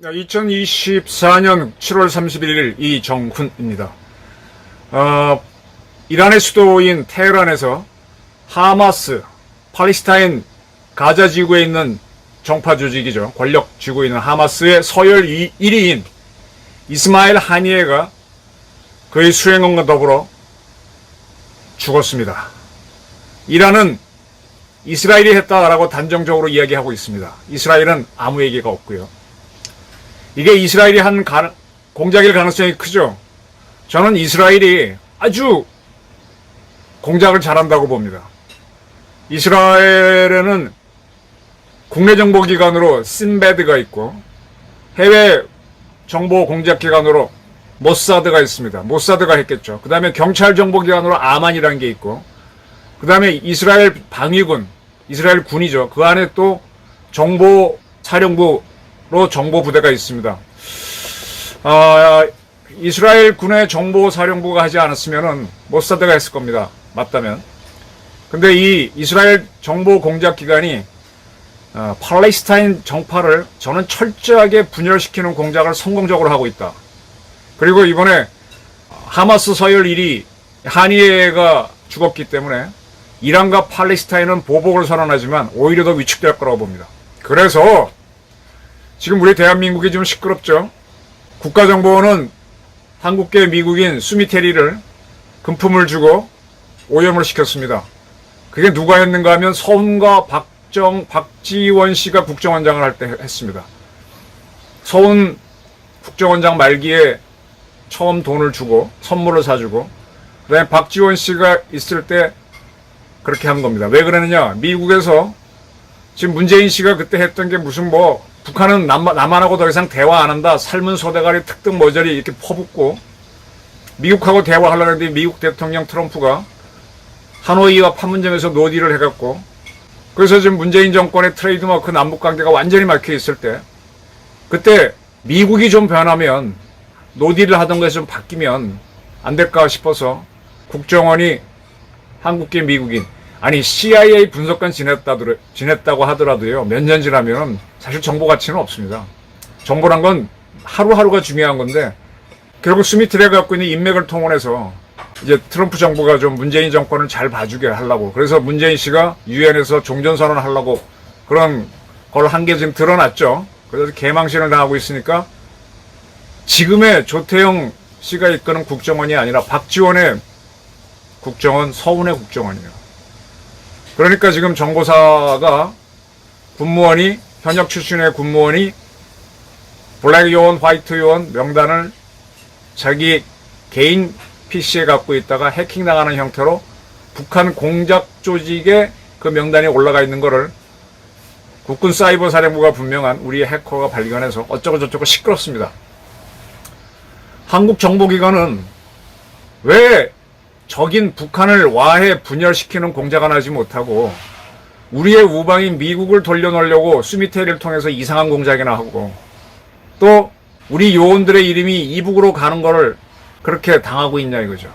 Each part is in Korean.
2024년 7월 31일 이정훈입니다. 이란의 수도인 테헤란에서 하마스, 팔레스타인 가자 지구에 있는 정파 조직이죠. 권력 쥐고 있는 하마스의 서열 1위인 이스마일 하니에가 그의 수행원과 더불어 죽었습니다. 이란은 이스라엘이 했다라고 단정적으로 이야기하고 있습니다. 이스라엘은 아무 얘기가 없고요. 이게 이스라엘이 한 공작일 가능성이 크죠. 저는 이스라엘이 아주 공작을 잘한다고 봅니다. 이스라엘에는 국내 정보기관으로 신베드가 있고 해외 정보 공작기관으로 모사드가 있습니다. 모사드가 했겠죠. 그 다음에 경찰 정보기관으로 아만이라는 게 있고, 그 다음에 이스라엘 방위군, 이스라엘 군이죠. 그 안에 또 정보사령부로 정보부대가 있습니다. 이스라엘 군의 정보사령부가 하지 않았으면은 모사드가 했을 겁니다. 맞다면. 근데 이 이스라엘 정보 공작기관이 팔레스타인 정파를 저는 철저하게 분열시키는 공작을 성공적으로 하고 있다. 그리고 이번에 하마스 서열 1위 하니에가 죽었기 때문에 이란과 팔레스타인은 보복을 선언하지만 오히려 더 위축될 거라고 봅니다. 그래서 지금 우리 대한민국이 좀 시끄럽죠. 국가정보원은 한국계 미국인 수미테리를 금품을 주고 오염을 시켰습니다. 그게 누가 했는가 하면 서훈과 박지원 씨가 국정원장을 할 때 했습니다. 서훈 국정원장 말기에 처음 돈을 주고 선물을 사주고, 그 다음에 박지원 씨가 있을 때 그렇게 한 겁니다. 왜 그러느냐, 미국에서 지금 문재인 씨가 그때 했던 게 무슨 북한은 남한하고 더 이상 대화 안 한다, 삶은 소대가리 특등 머저리 이렇게 퍼붓고 미국하고 대화하려고 했는데 미국 대통령 트럼프가 하노이와 판문점에서 노딜을 해갖고, 그래서 지금 문재인 정권의 트레이드마크 남북관계가 완전히 막혀 있을 때, 그때 미국이 좀 변하면 노딜을 하던 것이 좀 바뀌면 안 될까 싶어서 국정원이 한국계 미국인, 아니 CIA 분석관 지냈다고 하더라도요, 몇 년 지나면 사실 정보 가치는 없습니다. 정보란 건 하루하루가 중요한 건데, 결국 스미트레가 갖고 있는 인맥을 통원해서 이제 트럼프 정부가 좀 문재인 정권을 잘 봐주게 하려고, 그래서 문재인 씨가 유엔에서 종전선언을 하려고 그런 걸 한 게 지금 드러났죠. 그래서 개망신을 당하고 있으니까 지금의 조태영 씨가 이끄는 국정원이 아니라 박지원의 국정원, 서훈의 국정원이에요. 그러니까 지금 정보사가 군무원이, 현역 출신의 군무원이 블랙 요원, 화이트 요원 명단을 자기 개인 PC에 갖고 있다가 해킹당하는 형태로 북한 공작 조직의 그 명단이 올라가 있는 거를 국군 사이버 사령부가 분명한 우리 해커가 발견해서 어쩌고저쩌고 시끄럽습니다. 한국 정보기관은 왜 적인 북한을 와해 분열시키는 공작을 하지 못하고 우리의 우방인 미국을 돌려놓으려고 수미테리를 통해서 이상한 공작이나 하고, 또 우리 요원들의 이름이 이북으로 가는 거를 그렇게 당하고 있냐 이거죠.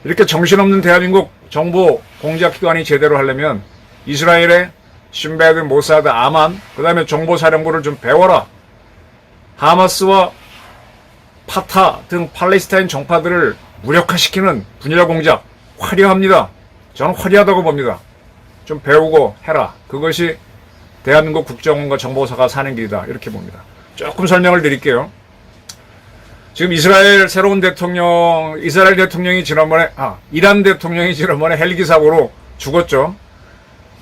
이렇게 정신없는 대한민국 정보 공작기관이 제대로 하려면 이스라엘의 신베드, 모사드, 아만, 그 다음에 정보사령부를 좀 배워라. 하마스와 파타 등 팔레스타인 정파들을 무력화시키는 분열 공작 화려합니다. 저는 화려하다고 봅니다. 좀 배우고 해라. 그것이 대한민국 국정원과 정보사가 사는 길이다, 이렇게 봅니다. 조금 설명을 드릴게요. 지금 이스라엘 새로운 대통령, 이스라엘 대통령이 이란 대통령이 지난번에 헬기 사고로 죽었죠.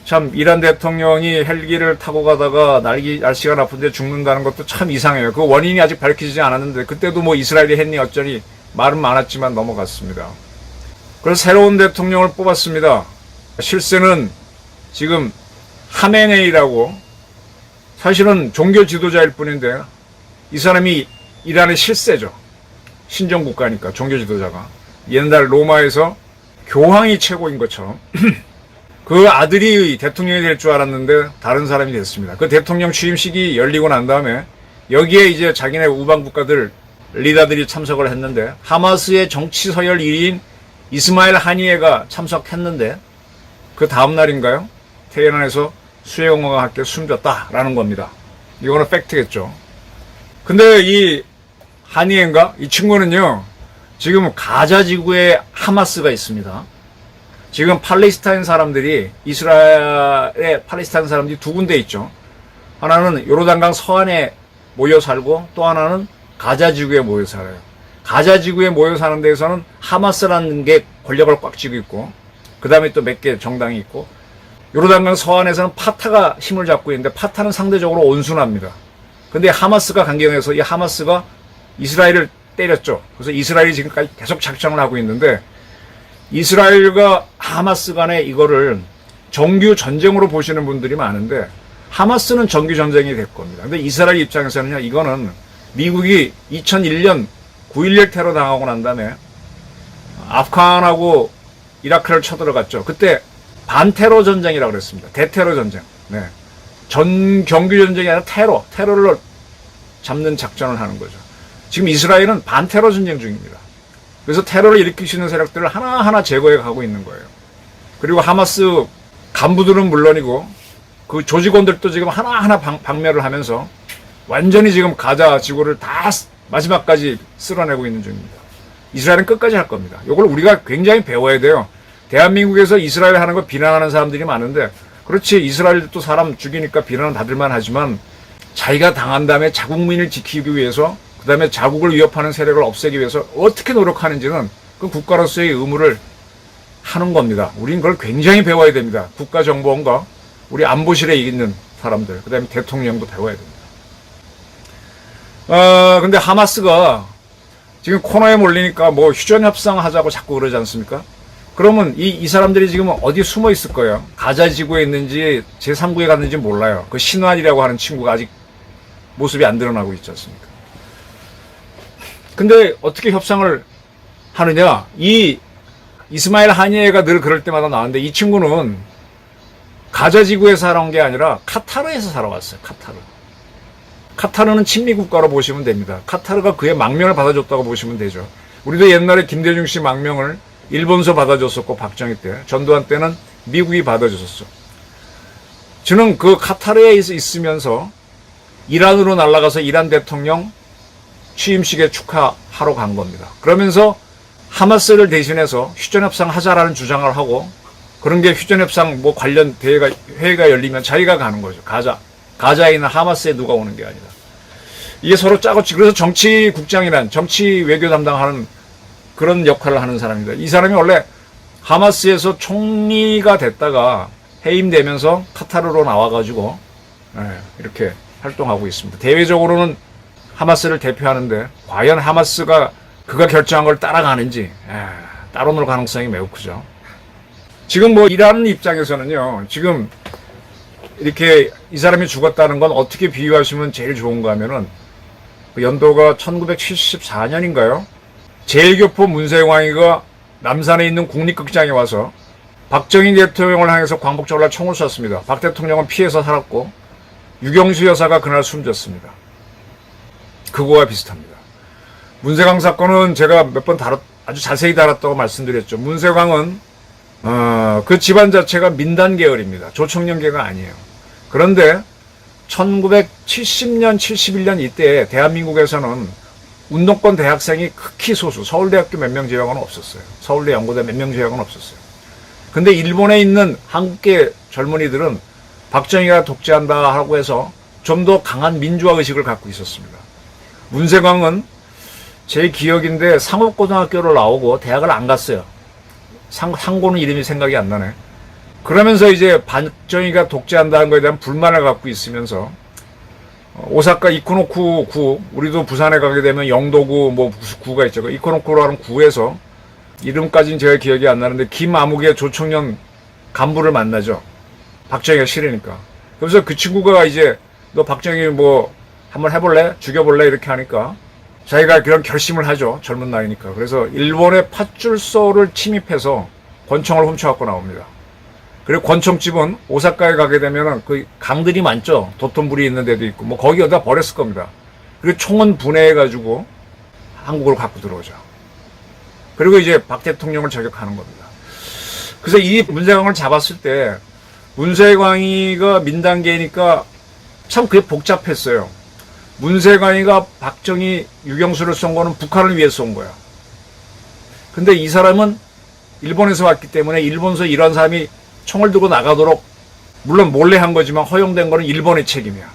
참, 이란 대통령이 헬기를 타고 가다가 날씨가 나쁜데 죽는다는 것도 참 이상해요. 그 원인이 아직 밝혀지지 않았는데, 그때도 이스라엘이 했니 어쩌니 말은 많았지만 넘어갔습니다. 그래서 새로운 대통령을 뽑았습니다. 실세는 지금 하메네이라고, 사실은 종교 지도자일 뿐인데 이 사람이 이란의 실세죠. 신정국가니까 종교 지도자가. 옛날 로마에서 교황이 최고인 것처럼 그 아들이 대통령이 될 줄 알았는데 다른 사람이 됐습니다. 그 대통령 취임식이 열리고 난 다음에 여기에 이제 자기네 우방 국가들 리더들이 참석을 했는데 하마스의 정치 서열 1위인 이스마일 하니에가 참석했는데 그 다음 날인가요? 테헤란에서 수행원과 함께 숨졌다라는 겁니다. 이거는 팩트겠죠. 근데 이 하니에인가? 이 친구는요, 지금 가자 지구에 하마스가 있습니다. 지금 팔레스타인 사람들이, 이스라엘의 팔레스타인 사람들이 두 군데 있죠. 하나는 요르단강 서안에 모여 살고 또 하나는 가자 지구에 모여 살아요. 가자 지구에 모여 사는 데에서는 하마스라는 게 권력을 꽉 쥐고 있고, 그 다음에 또 몇 개 정당이 있고, 요르단강 서안에서는 파타가 힘을 잡고 있는데 파타는 상대적으로 온순합니다. 근데 하마스가 강경해서 이 하마스가 이스라엘을 때렸죠. 그래서 이스라엘이 지금까지 계속 작전을 하고 있는데, 이스라엘과 하마스 간에 이거를 정규 전쟁으로 보시는 분들이 많은데, 하마스는 정규 전쟁이 될 겁니다. 근데 이스라엘 입장에서는요, 이거는 미국이 2001년 9.11 테러 당하고 난 다음에 아프간하고 이라크를 쳐들어갔죠. 그때 반테러 전쟁이라고 그랬습니다. 대테러 전쟁. 네. 정규 전쟁이 아니라 테러를 잡는 작전을 하는 거죠. 지금 이스라엘은 반테러 전쟁 중입니다. 그래서 테러를 일으킬 수 있는 세력들을 하나하나 제거해 가고 있는 거예요. 그리고 하마스 간부들은 물론이고 그 조직원들도 지금 하나하나 박멸을 하면서 완전히 지금 가자 지구를 다 마지막까지 쓸어내고 있는 중입니다. 이스라엘은 끝까지 할 겁니다. 이걸 우리가 굉장히 배워야 돼요. 대한민국에서 이스라엘 하는 거 비난하는 사람들이 많은데, 그렇지, 이스라엘도 사람 죽이니까 비난은 받을만 하지만 자기가 당한 다음에 자국민을 지키기 위해서, 그 다음에 자국을 위협하는 세력을 없애기 위해서 어떻게 노력하는지는 그 국가로서의 의무를 하는 겁니다. 우린 그걸 굉장히 배워야 됩니다. 국가정보원과 우리 안보실에 있는 사람들, 그 다음에 대통령도 배워야 됩니다. 근데 하마스가 지금 코너에 몰리니까 뭐 휴전협상 하자고 자꾸 그러지 않습니까? 그러면 이 사람들이 지금 어디 숨어 있을 거예요? 가자 지구에 있는지 제3구에 갔는지 몰라요. 그 신환이라고 하는 친구가 아직 모습이 안 드러나고 있지 않습니까? 근데 어떻게 협상을 하느냐? 이 이스마일 하니에가 늘 그럴 때마다 나왔는데, 이 친구는 가자 지구에 살아온 게 아니라 카타르에서 살아왔어요. 카타르는 친미국가로 보시면 됩니다. 카타르가 그의 망명을 받아줬다고 보시면 되죠. 우리도 옛날에 김대중 씨 망명을 일본서 받아줬었고, 박정희 때, 전두환 때는 미국이 받아줬었어. 저는 그 카타르에 있으면서 이란으로 날아가서 이란 대통령 취임식에 축하하러 간 겁니다. 그러면서 하마스를 대신해서 휴전협상 하자라는 주장을 하고, 그런 게 휴전협상 뭐 관련 회의가 열리면 자기가 가는 거죠. 가자에 있는 하마스에 누가 오는 게 아니라. 이게 서로 짜고치, 그래서 정치국장이란 정치 외교 담당하는 그런 역할을 하는 사람입니다. 이 사람이 원래 하마스에서 총리가 됐다가 해임되면서 카타르로 나와가지고 이렇게 활동하고 있습니다. 대외적으로는 하마스를 대표하는데, 과연 하마스가 그가 결정한 걸 따라가는지 따라놓을 가능성이 매우 크죠. 지금 뭐 이란 입장에서는요, 지금 이렇게 이 사람이 죽었다는 건 어떻게 비유하시면 제일 좋은가 하면은, 그 연도가 1974년인가요? 제1교포 문세광이가 남산에 있는 국립극장에 와서 박정희 대통령을 향해서 광복절날 총을 쐈습니다. 박 대통령은 피해서 살았고, 유경수 여사가 그날 숨졌습니다. 그거와 비슷합니다. 문세광 사건은 제가 몇 번 아주 자세히 다뤘다고 말씀드렸죠. 문세광은 그 집안 자체가 민단 계열입니다. 조청년계가 아니에요. 그런데 1970년, 71년 이때 대한민국에서는 운동권 대학생이 극히 소수, 서울대학교 몇 명 제외하고는 없었어요. 서울대 연고대 몇 명 제외하고는 없었어요. 근데 일본에 있는 한국계 젊은이들은 박정희가 독재한다 하고 해서 좀 더 강한 민주화 의식을 갖고 있었습니다. 문세광은 제 기억인데 상업고등학교를 나오고 대학을 안 갔어요. 상고는 이름이 생각이 안 나네. 그러면서 이제 박정희가 독재한다는 것에 대한 불만을 갖고 있으면서 오사카 이코노쿠 구, 우리도 부산에 가게 되면 영도구 뭐 구가 있죠. 이코노쿠라는 구에서, 이름까지는 제가 기억이 안 나는데 김아무개 조청년 간부를 만나죠. 박정희가 싫으니까. 그래서 그 친구가 이제 너 박정희 뭐 한번 해볼래? 죽여볼래? 이렇게 하니까 자기가 그런 결심을 하죠. 젊은 나이니까. 그래서 일본의 팥줄소를 침입해서 권총을 훔쳐갖고 나옵니다. 그리고 권총집은 오사카에 가게 되면은 그 강들이 많죠. 도톤부리 있는 데도 있고 뭐 거기 어디다 버렸을 겁니다. 그리고 총은 분해해가지고 한국을 갖고 들어오자. 그리고 이제 박 대통령을 저격하는 겁니다. 그래서 이 문세광을 잡았을 때 문세광이가 민단계니까 참 그게 복잡했어요. 문세광이가 박정희, 유경수를 쏜 거는 북한을 위해서 쏜 거야. 근데 이 사람은 일본에서 왔기 때문에 일본에서 이런 사람이 총을 들고 나가도록 물론 몰래 한 거지만 허용된 거는 일본의 책임이야.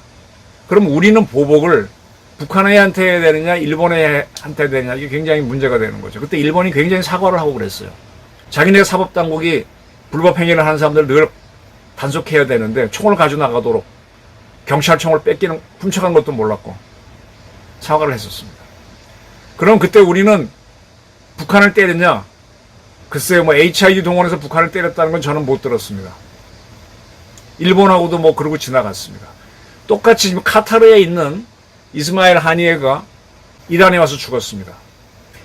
그럼 우리는 보복을 북한한테 해야 되느냐 일본한테 해야 되느냐 이게 굉장히 문제가 되는 거죠. 그때 일본이 굉장히 사과를 하고 그랬어요. 자기네 사법당국이 불법 행위를 하는 사람들 늘 단속해야 되는데 총을 가지고 나가도록 경찰총을 훔쳐간 것도 몰랐고 사과를 했었습니다. 그럼 그때 우리는 북한을 때렸냐? 글쎄요, 뭐 HID 동원해서 북한을 때렸다는 건 저는 못 들었습니다. 일본하고도 뭐 그러고 지나갔습니다. 똑같이 지금 카타르에 있는 이스마일 하니에가 이란에 와서 죽었습니다.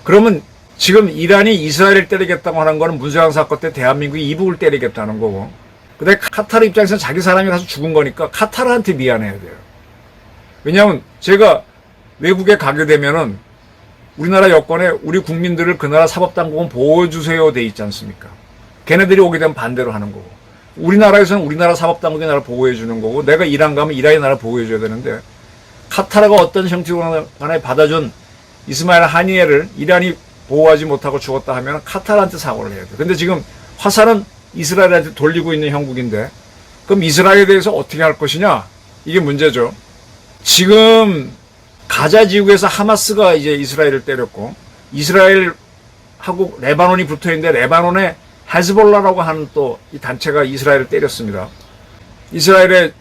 그러면 지금 이란이 이스라엘을 때리겠다고 하는 거는 문세광 사건 때 대한민국이 이북을 때리겠다는 거고, 근데 카타르 입장에서는 자기 사람이 가서 죽은 거니까 카타르한테 미안해야 돼요. 왜냐하면 제가 외국에 가게 되면은 우리나라 여권에 우리 국민들을 그 나라 사법당국은 보호해주세요 돼 있지 않습니까? 걔네들이 오게 되면 반대로 하는 거고, 우리나라에서는 우리나라 사법당국이 나를 보호해주는 거고, 내가 이란 가면 이란이 나를 보호해줘야 되는데, 카타르가 어떤 형태로 간에 받아준 이스마일 하니에를 이란이 보호하지 못하고 죽었다 하면 카타르한테 사과를 해야 돼요. 근데 지금 화살은 이스라엘한테 돌리고 있는 형국인데, 그럼 이스라엘에 대해서 어떻게 할 것이냐? 이게 문제죠. 지금 가자 지구에서 하마스가 이제 이스라엘을 때렸고, 이스라엘하고 레바논이 붙어 있는데 레바논에 헤즈볼라라고 하는 또 이 단체가 이스라엘을 때렸습니다. 이스라엘의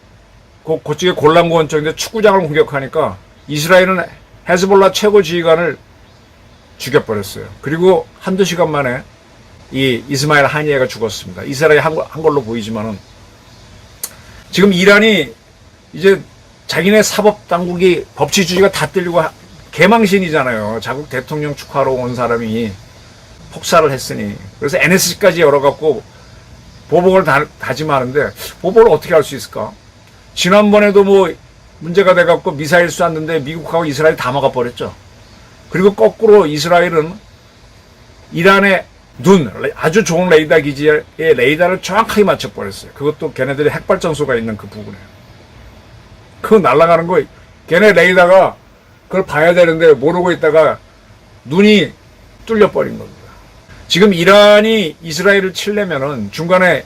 그쪽에 골란 원청인데 축구장을 공격하니까 이스라엘은 헤즈볼라 최고 지휘관을 죽여버렸어요. 그리고 한두 시간 만에 이 이스마일 하니에가 죽었습니다. 이스라엘이 한 걸로 보이지만은 지금 이란이 이제 자기네 사법당국이 법치주의가 다 들리고 개망신이잖아요. 자국 대통령 축하하러 온 사람이 폭사를 했으니. 그래서 NSC까지 열어갖고 보복을 다짐하는데 보복을 어떻게 할 수 있을까? 지난번에도 뭐 문제가 돼갖고 미사일 쐈는데 미국하고 이스라엘이 다 막아버렸죠. 그리고 거꾸로 이스라엘은 이란의 아주 좋은 레이더 기지의 레이더를 정확하게 맞춰버렸어요. 그것도 걔네들이 핵발전소가 있는 그 부분에. 그거 날아가는 거, 걔네 레이더가 그걸 봐야 되는데 모르고 있다가 눈이 뚫려버린 겁니다. 지금 이란이 이스라엘을 치려면은 중간에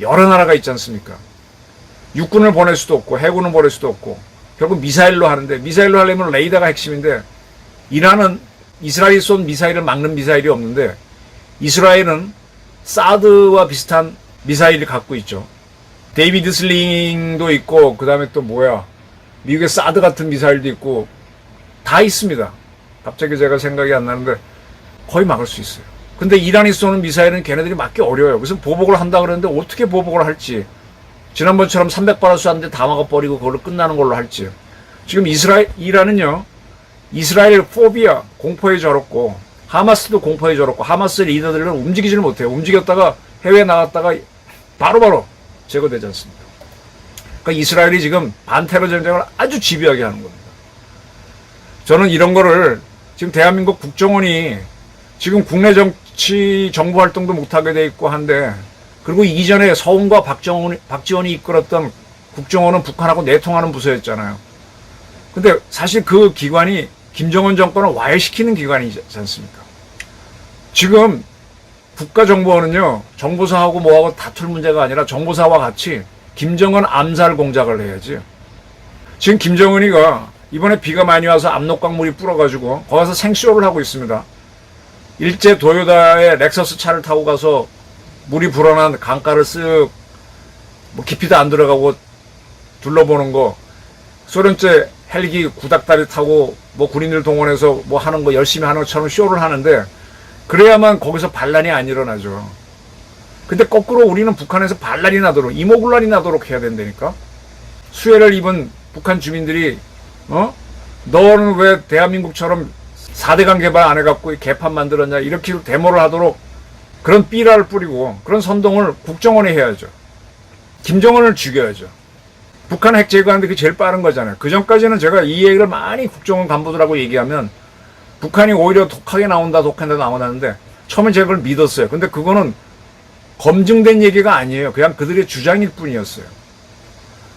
여러 나라가 있지 않습니까? 육군을 보낼 수도 없고 해군을 보낼 수도 없고 결국 미사일로 하는데, 미사일로 하려면 레이더가 핵심인데, 이란은 이스라엘이 쏜 미사일을 막는 미사일이 없는데 이스라엘은 사드와 비슷한 미사일을 갖고 있죠. 데이비드 슬링도 있고 그 다음에 또 미국의 사드 같은 미사일도 있고 다 있습니다. 갑자기 제가 생각이 안 나는데 거의 막을 수 있어요. 근데 이란이 쏘는 미사일은 걔네들이 막기 어려워요. 그래서 보복을 한다 그러는데 어떻게 보복을 할지, 지난번처럼 300발을 쐈는데 다 막아버리고 그걸로 끝나는 걸로 할지. 지금 이란은요, 이스라엘 포비아, 공포에 절었고, 하마스도 공포에 절었고, 하마스 리더들은 움직이지를 못해요. 움직였다가 해외에 나갔다가 바로바로 제거되지 않습니다. 그러니까 이스라엘이 지금 반테러 전쟁을 아주 집요하게 하는 겁니다. 저는 이런 거를 지금 대한민국 국정원이 지금 국내 정치 정부 활동도 못하게 돼 있고 한데, 그리고 이전에 서훈과 박지원이 이끌었던 국정원은 북한하고 내통하는 부서였잖아요. 근데 사실 그 기관이 김정은 정권을 와해시키는 기관이지 않습니까? 지금 국가정보원은요, 정보사하고 뭐하고 다툴 문제가 아니라 정보사와 같이 김정은 암살 공작을 해야지. 지금 김정은이가 이번에 비가 많이 와서 압록강물이 불어가지고 거기서 생쇼를 하고 있습니다. 일제 도요다의 렉서스 차를 타고 가서 물이 불어난 강가를 쓱 깊이도 안 들어가고 둘러보는 거, 소련제 헬기 구닥다리 타고 군인들 동원해서 하는 거 열심히 하는 것처럼 쇼를 하는데, 그래야만 거기서 반란이 안 일어나죠. 근데 거꾸로 우리는 북한에서 반란이 나도록, 이모군란이 나도록 해야 된다니까. 수혜를 입은 북한 주민들이 너는 왜 대한민국처럼 4대강 개발 안 해갖고 개판 만들었냐, 이렇게 데모를 하도록 그런 삐라를 뿌리고 그런 선동을 국정원이 해야죠. 김정은을 죽여야죠. 북한 핵 제거하는데 그게 제일 빠른 거잖아요. 그 전까지는 제가 이 얘기를 많이 국정원 간부들하고 얘기하면 북한이 오히려 독하게 나온다는데 처음엔 제가 그걸 믿었어요. 근데 그거는 검증된 얘기가 아니에요. 그냥 그들의 주장일 뿐이었어요.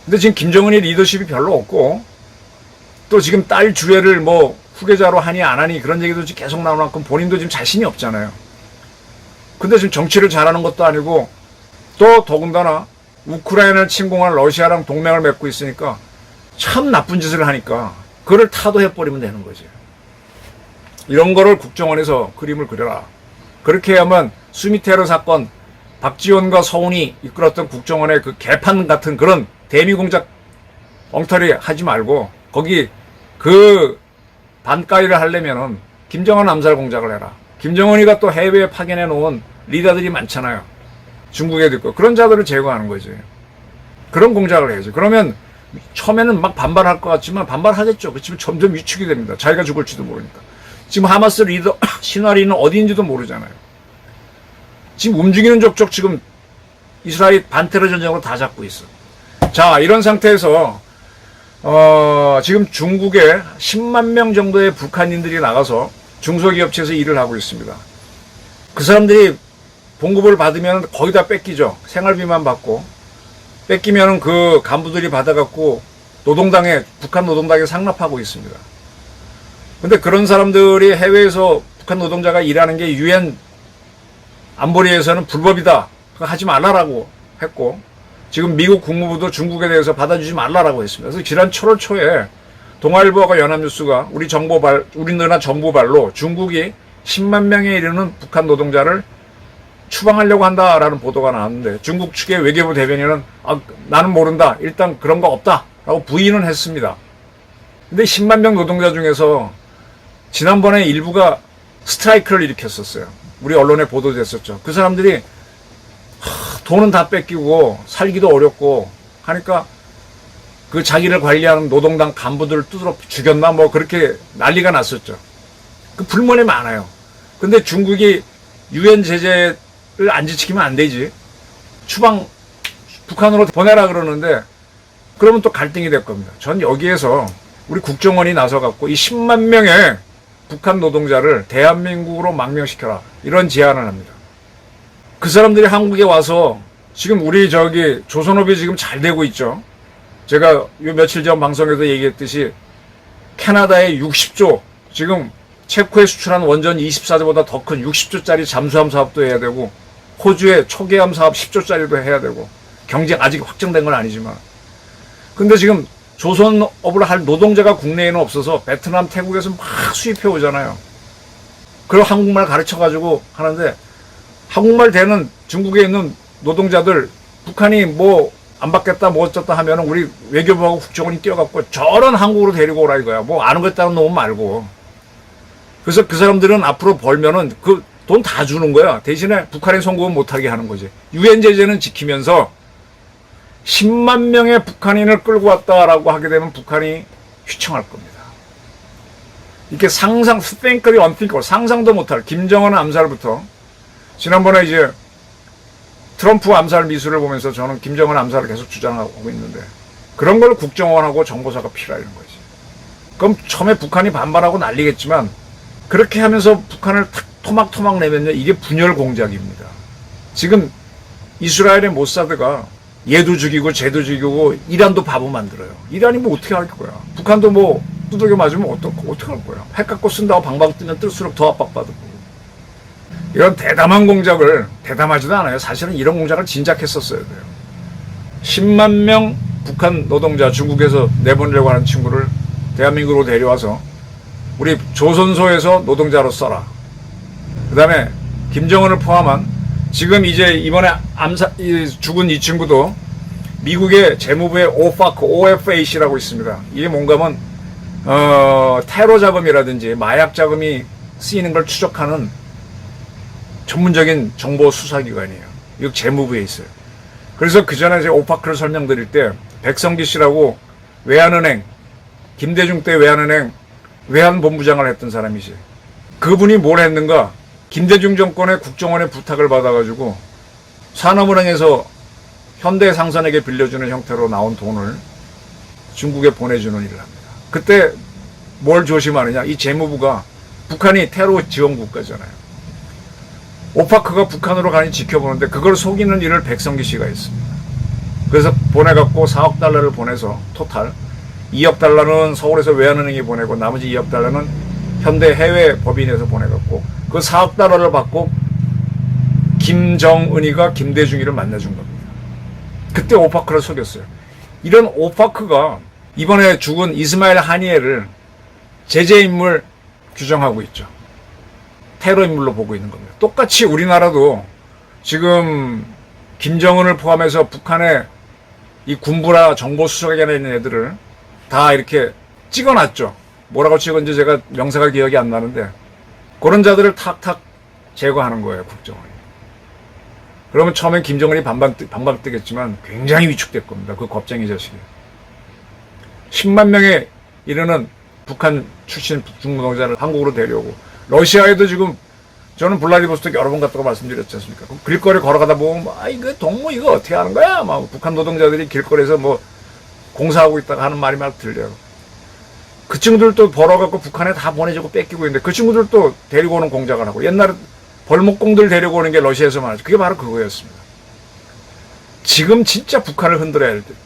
근데 지금 김정은이 리더십이 별로 없고 또 지금 딸 주애를 뭐 후계자로 하니 안 하니 그런 얘기도 지금 계속 나오는 만큼 본인도 지금 자신이 없잖아요. 근데 지금 정치를 잘하는 것도 아니고 또 더군다나 우크라이나를 침공한 러시아랑 동맹을 맺고 있으니까 참 나쁜 짓을 하니까 그걸 타도해버리면 되는 거지. 이런 거를 국정원에서 그림을 그려라. 그렇게 하면 수미테러 사건, 박지원과 서훈이 이끌었던 국정원의 그 개판 같은 그런 대미공작 엉터리 하지 말고 거기 그 반가이를 하려면은 김정은 암살 공작을 해라. 김정은이가 또 해외에 파견해 놓은 리더들이 많잖아요. 중국에도 있고 그런 자들을 제거하는 거지. 그런 공작을 해야지. 그러면 처음에는 막 반발할 것 같지만 반발하겠죠. 그렇지만 점점 위축이 됩니다. 자기가 죽을지도 모르니까. 지금 하마스 리더 신화리는 어디인지도 모르잖아요. 지금 움직이는 족족 지금 이스라엘 반테러 전쟁으로 다 잡고 있어. 자, 이런 상태에서 지금 중국에 10만 명 정도의 북한인들이 나가서 중소기업체에서 일을 하고 있습니다. 그 사람들이 봉급을 받으면 거의 다 뺏기죠. 생활비만 받고 뺏기면은 그 간부들이 받아갖고 북한 노동당에 상납하고 있습니다. 근데 그런 사람들이 해외에서 북한 노동자가 일하는 게 유엔 안보리에서는 불법이다. 그거 하지 말라라고 했고 지금 미국 국무부도 중국에 대해서 받아주지 말라라고 했습니다. 그래서 지난 7월 초에 동아일보와 연합뉴스가 우리나라 정보발로 중국이 10만 명에 이르는 북한 노동자를 추방하려고 한다라는 보도가 나왔는데 중국 측의 외교부 대변인은 나는 모른다. 일단 그런 거 없다라고 부인은 했습니다. 근데 10만 명 노동자 중에서 지난번에 일부가 스트라이크를 일으켰었어요. 우리 언론에 보도됐었죠. 그 사람들이 돈은 다 뺏기고 살기도 어렵고 하니까 그 자기를 관리하는 노동당 간부들을 두드러 죽였나 뭐 그렇게 난리가 났었죠. 그 불만이 많아요. 근데 중국이 유엔 제재를 안 지키면 안 되지. 북한으로 보내라 그러는데 그러면 또 갈등이 될 겁니다. 전 여기에서 우리 국정원이 나서갖고 이 10만 명의 북한 노동자를 대한민국으로 망명시켜라. 이런 제안을 합니다. 그 사람들이 한국에 와서 지금 우리 조선업이 지금 잘 되고 있죠. 제가 요 며칠 전 방송에서 얘기했듯이 캐나다에 60조, 지금 체코에 수출한 원전 24조보다 더 큰 60조짜리 잠수함 사업도 해야 되고 호주에 초계함 사업 10조짜리도 해야 되고 경쟁 아직 확정된 건 아니지만 근데 지금 조선업을 할 노동자가 국내에는 없어서 베트남, 태국에서 막 수입해 오잖아요. 그걸 한국말 가르쳐가지고 하는데 한국말 되는 중국에 있는 노동자들 북한이 뭐 안 받겠다 뭐 어쩌다 하면은 우리 외교부하고 국정원이 뛰어갖고 저런 한국으로 데리고 오라 이거야. 뭐 아는 거 있다는 놈은 말고. 그래서 그 사람들은 앞으로 벌면은 그 돈 다 주는 거야. 대신에 북한에 송금 못하게 하는 거지. 유엔 제재는 지키면서 10만 명의 북한인을 끌고 왔다라고 하게 되면 북한이 휘청할 겁니다. 이렇게 think unthinkable, 상상도 못할 김정은 암살부터 지난번에 이제 트럼프 암살 미수를 보면서 저는 김정은 암살을 계속 주장하고 있는데 그런 걸 국정원하고 정보사가 필요하는 거지. 그럼 처음에 북한이 반발하고 난리겠지만 그렇게 하면서 북한을 토막토막 내면요 이게 분열 공작입니다. 지금 이스라엘의 모사드가 얘도 죽이고 쟤도 죽이고 이란도 바보 만들어요. 이란이 뭐 어떻게 할 거야. 북한도 뭐 두들겨 맞으면 어떻게 할 거야. 핵 갖고 쓴다고 방방 뜨면 뜰수록 더 압박받고. 이런 대담한 공작을 대담하지도 않아요. 사실은 이런 공작을 진작했었어야 돼요. 10만 명 북한 노동자 중국에서 내보내려고 하는 친구를 대한민국으로 데려와서 우리 조선소에서 노동자로 써라. 그 다음에 김정은을 포함한 지금 이제 이번에 죽은 이 친구도 미국의 재무부의 OFAC라고 있습니다. 이게 뭔가 하면 테러 자금이라든지 마약 자금이 쓰이는 걸 추적하는 전문적인 정보 수사기관이에요. 이거 재무부에 있어요. 그래서 그 전에 제가 오파크를 설명드릴 때 백성기 씨라고 외환은행, 김대중 때 외환은행 외환본부장을 했던 사람이지. 그분이 뭘 했는가? 김대중 정권의 국정원의 부탁을 받아가지고 산업은행에서 현대상선에게 빌려주는 형태로 나온 돈을 중국에 보내주는 일을 합니다. 그때 뭘 조심하느냐? 이 재무부가 북한이 테러 지원 국가잖아요. 오파크가 북한으로 가니 지켜보는데 그걸 속이는 일을 백성기 씨가 했습니다. 그래서 보내갖고 4억 달러를 보내서 토탈 2억 달러는 서울에서 외환은행이 보내고 나머지 2억 달러는 현대 해외 법인에서 보내갖고 그 4억 달러를 받고 김정은이가 김대중이를 만나준 겁니다. 그때 오파크를 속였어요. 이런 오파크가 이번에 죽은 이스마일 하니에를 제재인물 규정하고 있죠. 테러인물로 보고 있는 겁니다. 똑같이 우리나라도 지금 김정은을 포함해서 북한의 이 군부나 정보수석에 있는 애들을 다 이렇게 찍어놨죠. 뭐라고 찍었는지 제가 명사가 기억이 안 나는데 그런 자들을 탁탁 제거하는 거예요, 국정원이. 그러면 처음엔 김정은이 반방 뜨겠지만 굉장히 위축될 겁니다. 그 겁쟁이 자식이. 10만 명에 이르는 북한 출신 중노동자를 한국으로 데려오고 러시아에도 지금 저는 블라디보스토크 여러 번 갔다고 말씀드렸지 않습니까? 길거리 걸어가다 보면 이거 동무 이거 어떻게 하는 거야? 막 북한 노동자들이 길거리에서 뭐 공사하고 있다가 하는 말이 막 들려요. 그 친구들도 벌어갖고 북한에 다 보내주고 뺏기고 있는데 그 친구들도 데리고 오는 공작을 하고 옛날에 벌목공들 데리고 오는 게 러시아에서 말하죠. 그게 바로 그거였습니다. 지금 진짜 북한을 흔들어야 할 때입니다.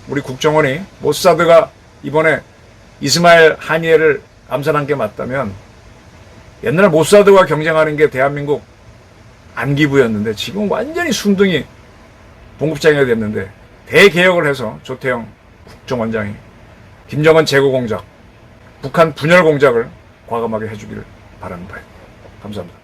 우리 국정원이 모사드가 이번에 이스마일 하니에를 암살한 게 맞다면 옛날에 모사드와 경쟁하는 게 대한민국 안기부였는데 지금 완전히 순둥이 봉급장이가 됐는데 대개혁을 해서 조태영 국정원장이 김정은 제거 공작, 북한 분열 공작을 과감하게 해주기를 바라는 바입니다. 감사합니다.